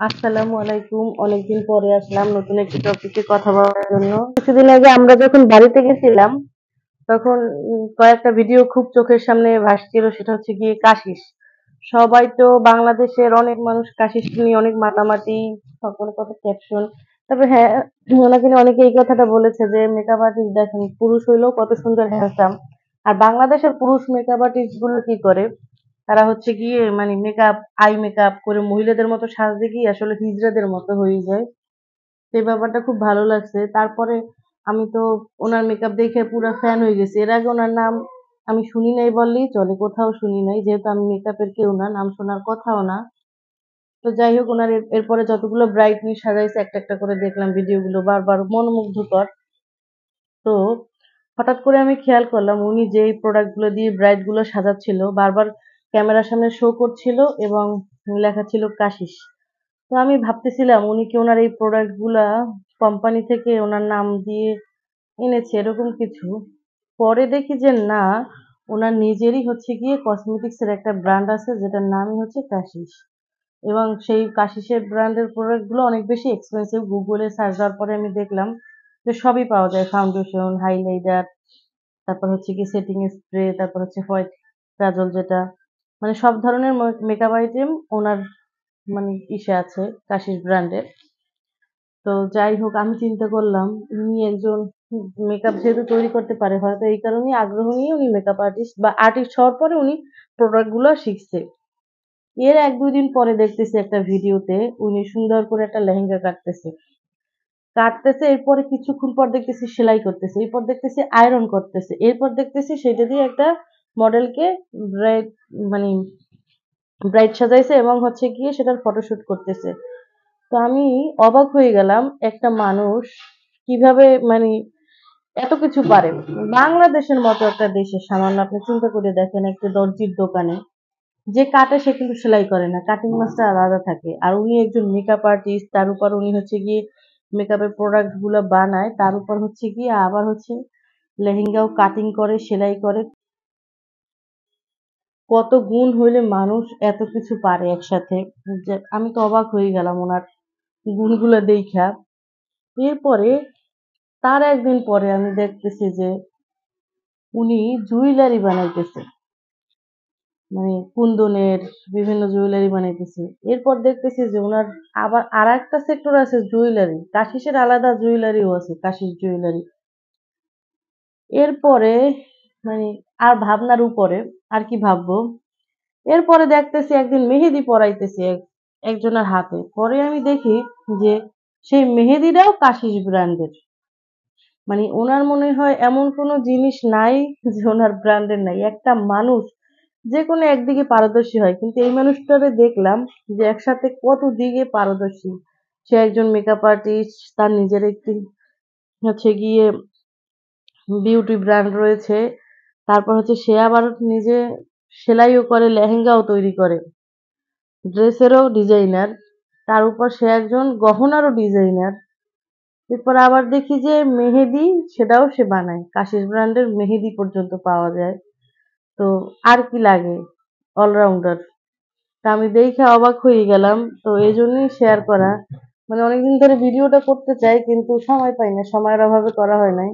আসসালামু আলাইকুম। অনেকদিন পরে আসলাম নতুন একটি টপিকে কথা বলার জন্য। কিছুদিন আগে আমরা যখন বাড়িতে গেছিলাম তখন কয়েকটা ভিডিও খুব চোখের সামনে ভাসছিল, সেটা হচ্ছে গিয়ে কাশিস। সবাই তো বাংলাদেশের অনেক মানুষ কাশিস নিয়ে অনেক মাতামাতি, সকলে কত ক্যাপশন। তবে হ্যাঁ, ওনাকে নিয়ে অনেকে এই কথাটা বলেছে যে মেকআপ আর্টিস্ট দেখেন পুরুষ হইলেও কত সুন্দর হ্যান্ডসাম। আর বাংলাদেশের পুরুষ মেকআপ আর্টিস্ট গুলো কি করে, তারা হচ্ছে গিয়ে মানে মেকআপ আই মেকআপ করে মহিলাদের মতো সাজতে গিয়ে আসলে হিজড়াদের মতো হয়ে যায়। সেই ব্যাপারটা খুব ভালো লাগছে। তারপরে আমি তো ওনার মেকআপ দেখে পুরা ফ্যান হয়ে গেছি। এর আগে ওনার নাম আমি শুনি নাই বললেই চলে, কোথাও শুনি নাই, যেহেতু আমি মেকআপের কেউ না, নাম শোনার কথাও না। তো যাই হোক, ওনার এরপরে যতগুলো ব্রাইট নিয়ে সাজাইছে একটা একটা করে দেখলাম ভিডিওগুলো, বারবার মনোমুগ্ধকর। তো হঠাৎ করে আমি খেয়াল করলাম উনি যেই প্রোডাক্ট গুলো দিয়ে ব্রাইড গুলো সাজাচ্ছিল, বারবার ক্যামেরার সামনে শো করছিল এবং লেখা ছিল কাশিস। তো আমি ভাবতেছিলাম উনি কি ওনার এই প্রোডাক্ট গুলা কোম্পানি থেকে ওনার নাম দিয়ে এনেছে এরকম কিছু। পরে দেখি যে না, ওনার নিজেরই হচ্ছে গিয়ে কসমেটিক্স এর একটা ব্র্যান্ড আছে যেটার নামই হচ্ছে কাশিস। এবং সেই কাশিসের ব্র্যান্ডের প্রোডাক্ট গুলো অনেক বেশি এক্সপেন্সিভ। গুগলে সার্চ দেওয়ার পরে আমি দেখলাম যে সবই পাওয়া যায়, ফাউন্ডেশন, হাইলাইটার, তারপর হচ্ছে কি সেটিং স্প্রে, তারপর হচ্ছে হোয়াইট কাজল, যেটা মানে সব ধরনের মেকআপ আইটেম ওনার মানে ইসে আছে কাশিস ব্র্যান্ডের। তো যাই হোক, আমি চিন্তা করলাম উনি একজন মেকআপ যেহেতু তৈরি করতে পারে, হয়তো এই কারণেই আগ্রহ নিয়ে উনি মেকআপ আর্টিস্ট বা আর্টিস্ট হওয়ার পরে উনি প্রোডাক্ট গুলো শিখছে। এর এক দুই দিন পরে দেখতেছি একটা ভিডিওতে উনি সুন্দর করে একটা লেহেঙ্গা কাটতেছে, এরপরে কিছুক্ষণ পর দেখতেছি সেলাই করতেছে, এরপর দেখতেছি আয়রন করতেছে, এরপর দেখতেছি সেটা দিয়ে একটা মডেলকে ব্রাইড মানে ব্রাইড সাজাইছে এবং হচ্ছে গিয়ে সেটার ফটোশুট করতেছে। তো আমি অবাক হয়ে গেলাম, একটা মানুষ কিভাবে মানে এত কিছু পারে। বাংলাদেশের মতো একটা দেশে সামান্য আপনি চিন্তা করে দেখেন, একটা দর্জির দোকানে যে কাটে সে কিন্তু সেলাই করে না, কাটিং মাস্টার আলাদা থাকে। আর উনি একজন মেকআপ আর্টিস্ট, তার উপর উনি হচ্ছে গিয়ে মেকআপের প্রোডাক্ট গুলা বানায়, তার উপর হচ্ছে গিয়ে আবার হচ্ছে লেহেঙ্গাও কাটিং করে, সেলাই করে। কত গুণ হইলে মানুষ এত কিছু পারে একসাথে, যে আমি তো অবাক হয়ে গেলাম ওনার গুণগুলো দেইখা। এরপরে তার একদিন পরে আমি দেখতেছি যে উনি জুয়েলারি বানাইতেছে, মানে কুন্দনের বিভিন্ন জুয়েলারি বানাইতেছে। এরপর দেখতেছি যে ওনার আবার আর একটা সেক্টর আছে জুয়েলারি, কাশিসের আলাদা জুয়েলারিও আছে, কাশিস জুয়েলারি। এরপরে মানে আর ভাবনার উপরে আর কি ভাববো। এরপরে দেখতেছি একদিন মেহেদি পরাইতেছে একজনের হাতে, পরে আমি দেখি যে সেই মেহেদিটাও কাশিস ব্র্যান্ডের। মানে ওনার মনে হয় এমন কোনো জিনিস নাই যে ওনার ব্র্যান্ডের নাই। একটা মানুষ যে কোনো একদিকে পারদর্শী হয়, কিন্তু এই মানুষটারে দেখলাম যে একসাথে কত দিকে পারদর্শী। সে একজন মেকআপ আর্টিস্ট, তার নিজের একটি হচ্ছে গিয়ে বিউটি ব্র্যান্ড রয়েছে। তারপর হচ্ছে সে আবার নিজে সেলাইও করে, লেহেঙ্গাও তৈরি করে, ড্রেসেরও ডিজাইনার। তার উপর সে একজন গহনারও ডিজাইনার। এরপর আবার দেখি যে মেহেদি, সেটাও সে বানায়, কাশিস ব্র্যান্ডের মেহেদি পর্যন্ত পাওয়া যায়। তো আর কি লাগে, অলরাউন্ডার। তা আমি দেখে অবাক হয়ে গেলাম। তো এই জন্যই শেয়ার করা, মানে অনেকদিন ধরে ভিডিওটা করতে চাই কিন্তু সময় পাই না, সময়ের অভাবে করা হয় নাই।